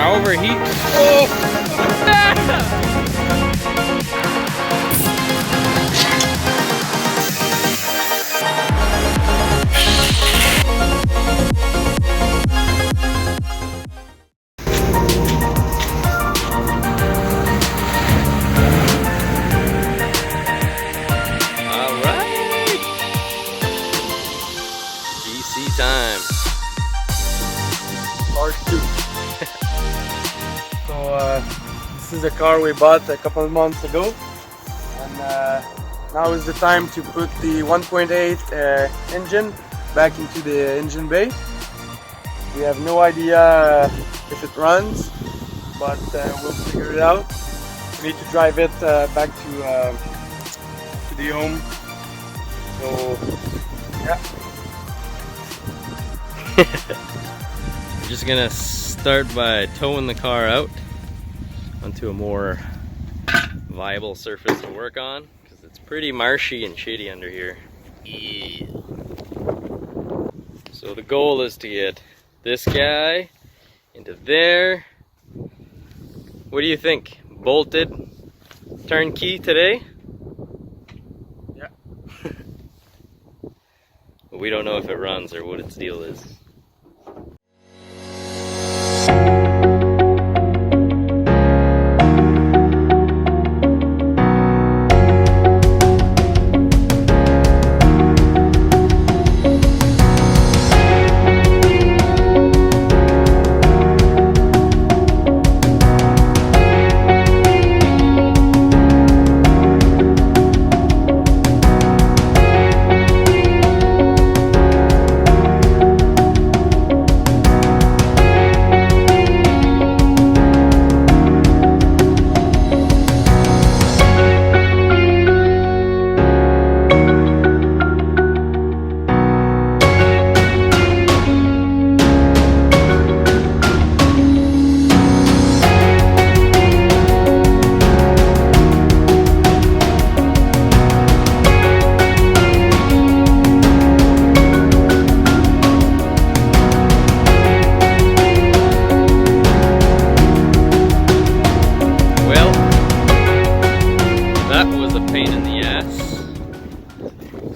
Overheat. Oh! Alright! GC time. Part 2. So this is a car we bought a couple of months ago, and now is the time to put the 1.8 engine back into the engine bay. We have no idea if it runs, but we'll figure it out. We need to drive it back to the home. So yeah. We're just gonna start by towing the car out onto a more viable surface to work on, because it's pretty marshy and shitty under here. Yeah. So the goal is to get this guy into there. What do you think? Bolted turnkey today? Yeah. But we don't know if it runs or what its deal is.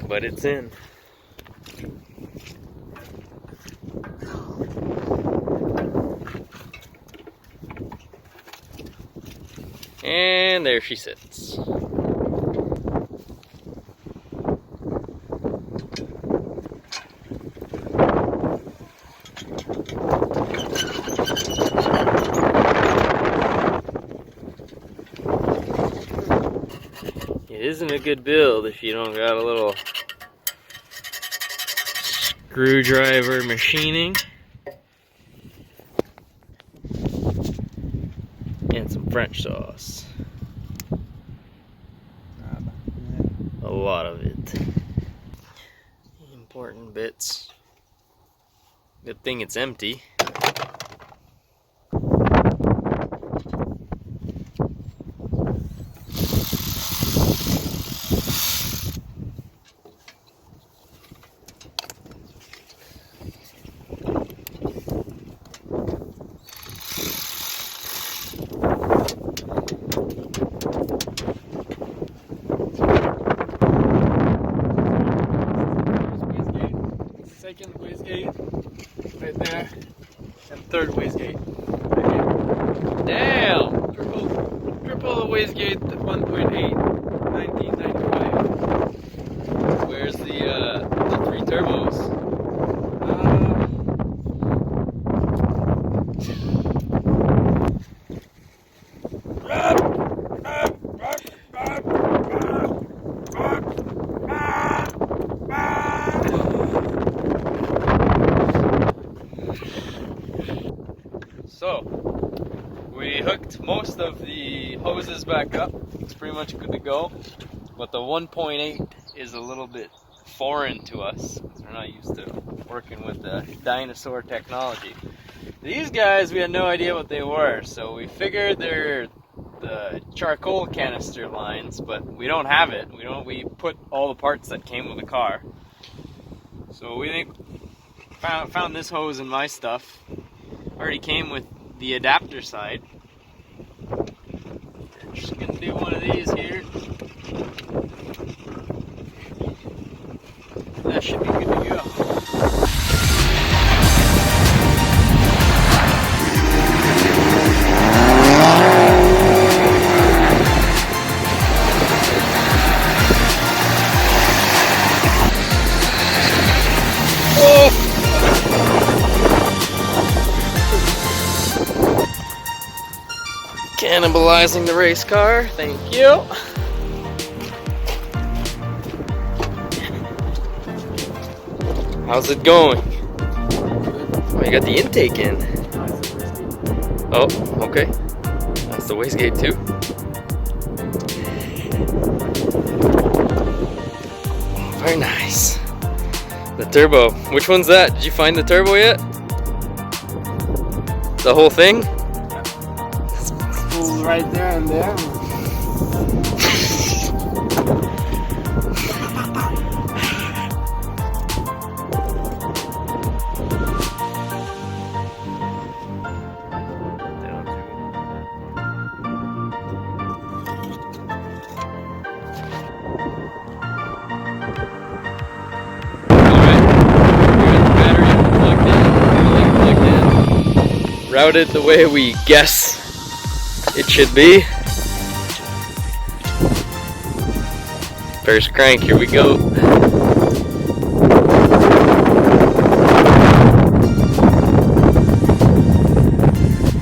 But it's in. And there she sits. It isn't a good build if you don't got a little screwdriver machining and some French sauce. A lot of it. Important bits. Good thing it's empty. Second wastegate right there, and third wastegate right here. Damn! Triple the wastegate at 1.8, 1995. Where's the three turbos? So, we hooked most of the hoses back up. It's pretty much good to go. But the 1.8 is a little bit foreign to us. We're not used to working with the dinosaur technology. These guys, we had no idea what they were. So we figured they're the charcoal canister lines, but we don't have it. We put all the parts that came with the car. So we think found this hose in my stuff. Already came with the adapter side. Just gonna do one of these here. That should be good to go. Cannibalizing the race car, thank you. How's it going? Oh, you got the intake in. Oh, okay. That's the wastegate too. Very nice. The turbo. Which one's that? Did you find the turbo yet? The whole thing? Right there and there. Routed the way we guess it should be. First crank, here we go.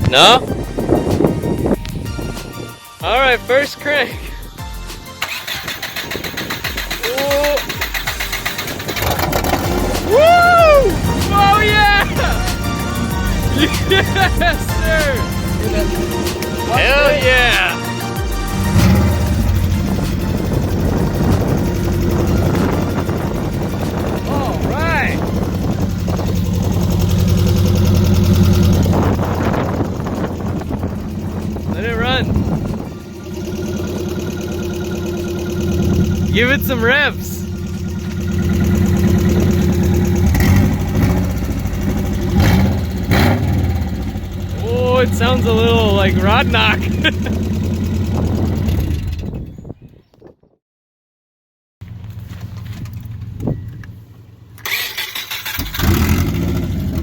No? Alright, first crank. Whoa. Woo! Oh yeah! Yes, sir! Hell yeah! All right. Let it run. Give it some revs. Oh, it sounds a little like rod knock.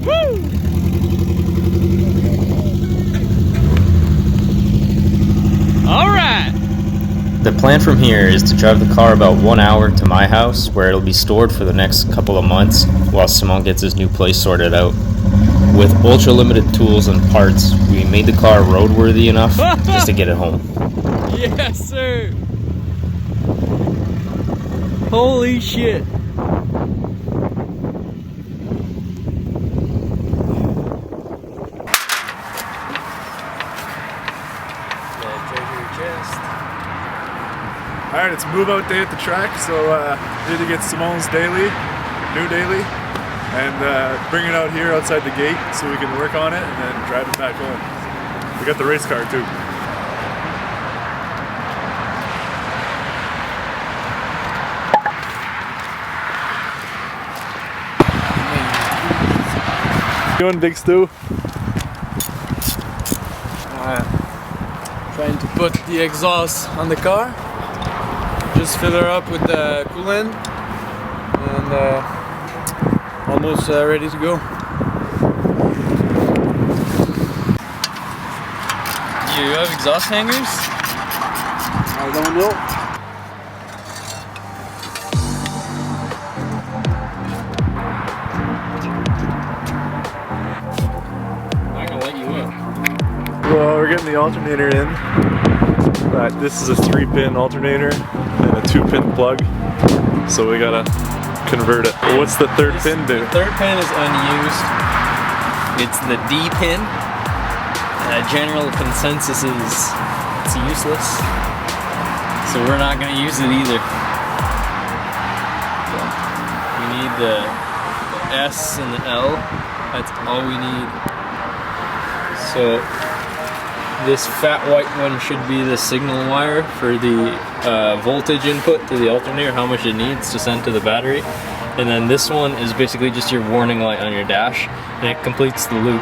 Woo! All right. The plan from here is to drive the car about 1 hour to my house, where it'll be stored for the next couple of months while Simon gets his new place sorted out. With ultra limited tools and parts, we made the car roadworthy enough just to get it home. Yes, sir. Holy shit. Alright, it's move out day at the track, so need to get Simon's daily, new daily, and bring it out here outside the gate so we can work on it and then drive it back home. We got the race car too. What are you doing, Big Stu? Trying to put the exhaust on the car. Just fill her up with the coolant and almost ready to go. You have exhaust hangers? I don't know. I'm gonna let you in. Well, we're getting the alternator in. This is a 3-pin alternator and a 2-pin plug, so we gotta convert it. What's the third pin do? The third pin is unused. It's the D pin. General consensus is it's useless, so we're not gonna use it either. We need the S and the L. That's all we need. So this fat white one should be the signal wire for the voltage input to the alternator, how much it needs to send to the battery. And then this one is basically just your warning light on your dash, and it completes the loop.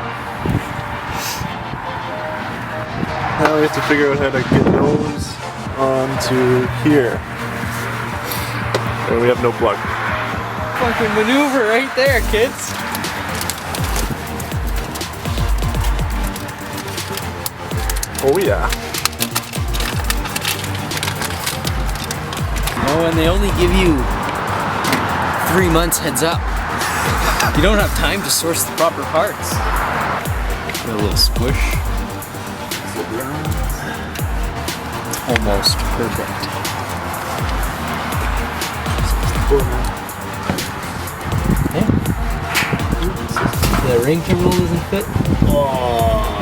Now we have to figure out how to get those onto here. And we have no plug. Fucking maneuver right there, kids. Oh yeah. Oh, and they only give you 3 months heads up. You don't have time to source the proper parts. A little squish. Almost perfect. Yeah. The ring terminal doesn't fit. Oh.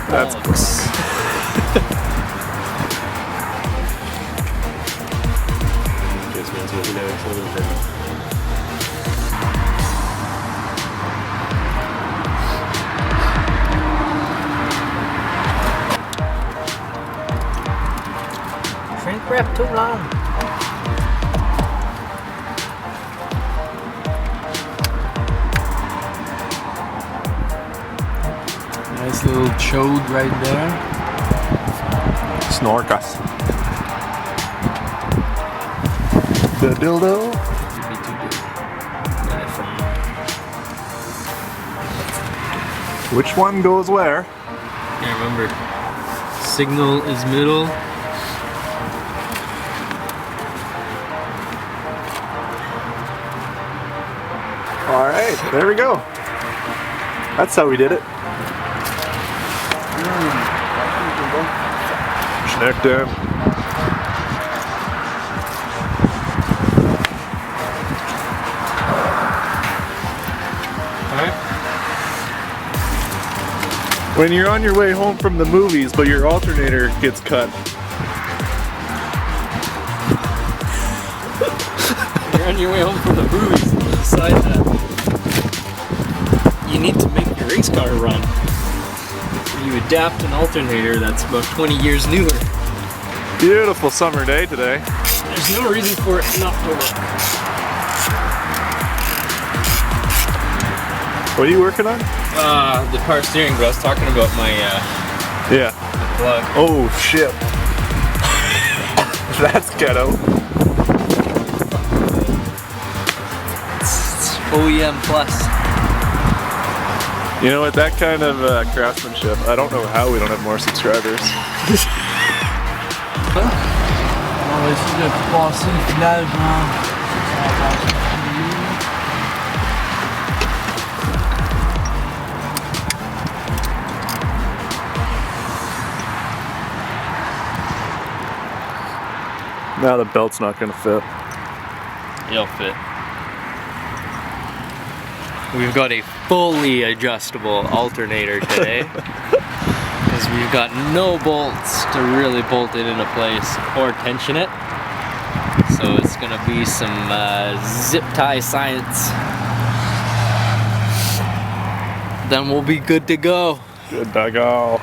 That's gross. Shrink wrap too long. Nice little chode right there. Snorkas. The dildo. Which one goes where? Can't remember. Signal is middle. Alright, there we go. That's how we did it. Schneck down. Alright. When you're on your way home from the movies, but your alternator gets cut. You're on your way home from the movies. Decide that you need to make your race car run. You adapt an alternator that's about 20 years newer. Beautiful summer day today. There's no reason for it not to work. What are you working on? The power steering, but I was talking about my Yeah. plug. Oh shit. That's ghetto. It's OEM plus. You know what, that kind of craftsmanship, I don't know how we don't have more subscribers. On va essayer de passer le village en... Now the belt's not gonna fit. It'll fit. We've got a fully adjustable alternator today. Because we've got no bolts to really bolt it into place or tension it. So it's gonna be some zip tie science. Then we'll be good to go. Good to go.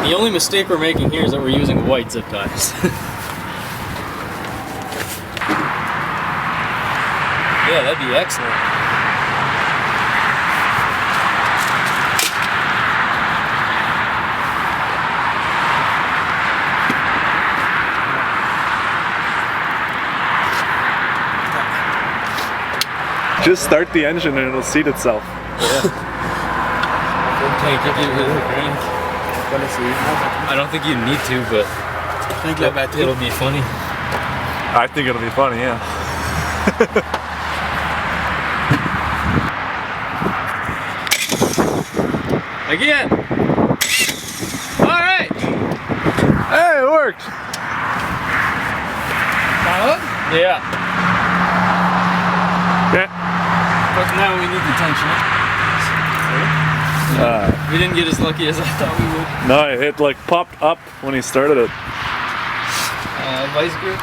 The only mistake we're making here is that we're using white zip ties. Yeah, that'd be excellent. Just start the engine and it'll seat itself. I don't think you need to, but it'll be funny. I think it'll be funny, yeah. Again! Alright! Hey, it worked! Yeah. Okay. But now we need to tension it. We didn't get as lucky as I thought we would. No, it like popped up when he started it. Vice grip.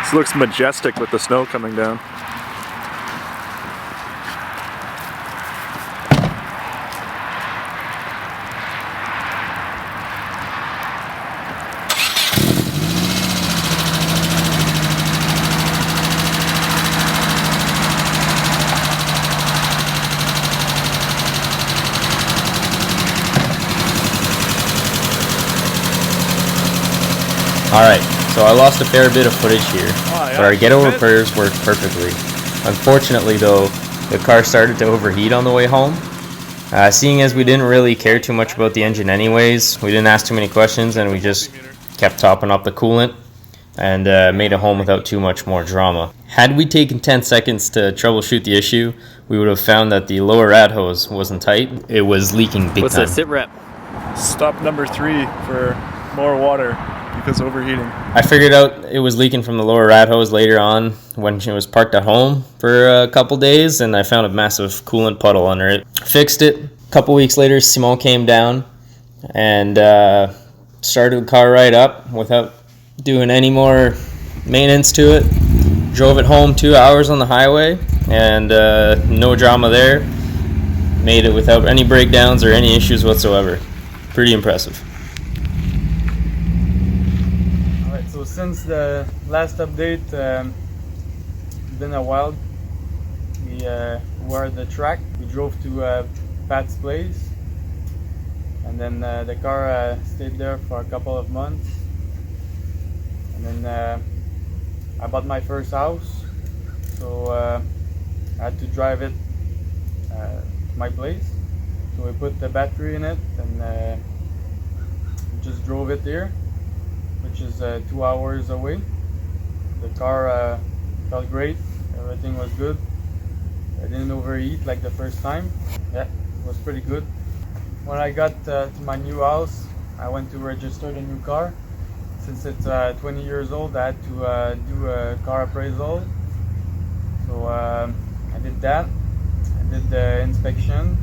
This looks majestic with the snow coming down. Alright, so I lost a fair bit of footage here, but our ghetto repairs worked perfectly. Unfortunately though, the car started to overheat on the way home. Seeing as we didn't really care too much about the engine anyways, we didn't ask too many questions and we just kept topping up the coolant and made it home without too much more drama. Had we taken 10 seconds to troubleshoot the issue, we would have found that the lower rad hose wasn't tight. It was leaking big time. What's that sit rep? Stop number 3 for more water because of overheating. I figured out it was leaking from the lower rad hose later on when she was parked at home for a couple days, and I found a massive coolant puddle under it. Fixed it. A couple weeks later, Simon came down and started the car right up without doing any more maintenance to it. Drove it home 2 hours on the highway and no drama there. Made it without any breakdowns or any issues whatsoever. Pretty impressive. Alright, so since the last update, it's been a while. We were at the track. We drove to Pat's place, and then the car stayed there for a couple of months. And then I bought my first house, so I had to drive it to my place. So we put the battery in it and we just drove it here, which is 2 hours away. The car felt great, everything was good. I didn't overheat like the first time. Yeah, it was pretty good. When I got to my new house, I went to register the new car. Since it's 20 years old, I had to do a car appraisal. So I did that. I did the inspection,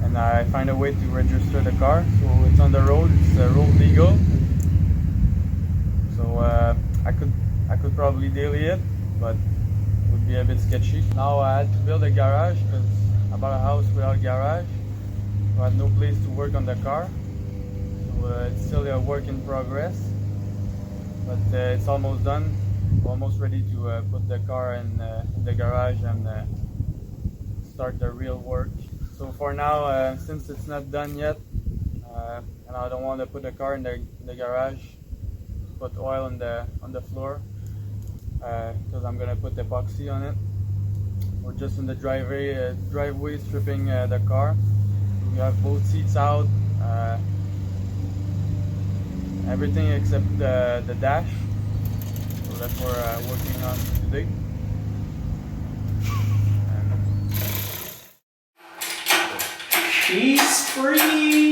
and I find a way to register the car. So it's on the road. It's road legal. So I could probably daily it, but it would be a bit sketchy. Now I had to build a garage because I bought a house without a garage. So I had no place to work on the car. It's still a work in progress, but it's almost done. Almost ready to put the car in the garage and start the real work. So for now, since it's not done yet, and I don't want to put the car in the garage, put oil on the floor, because I'm gonna put epoxy on it. We're just in the driveway stripping the car. We have both seats out. Everything except the dash, so that's what we're working on today. She's free!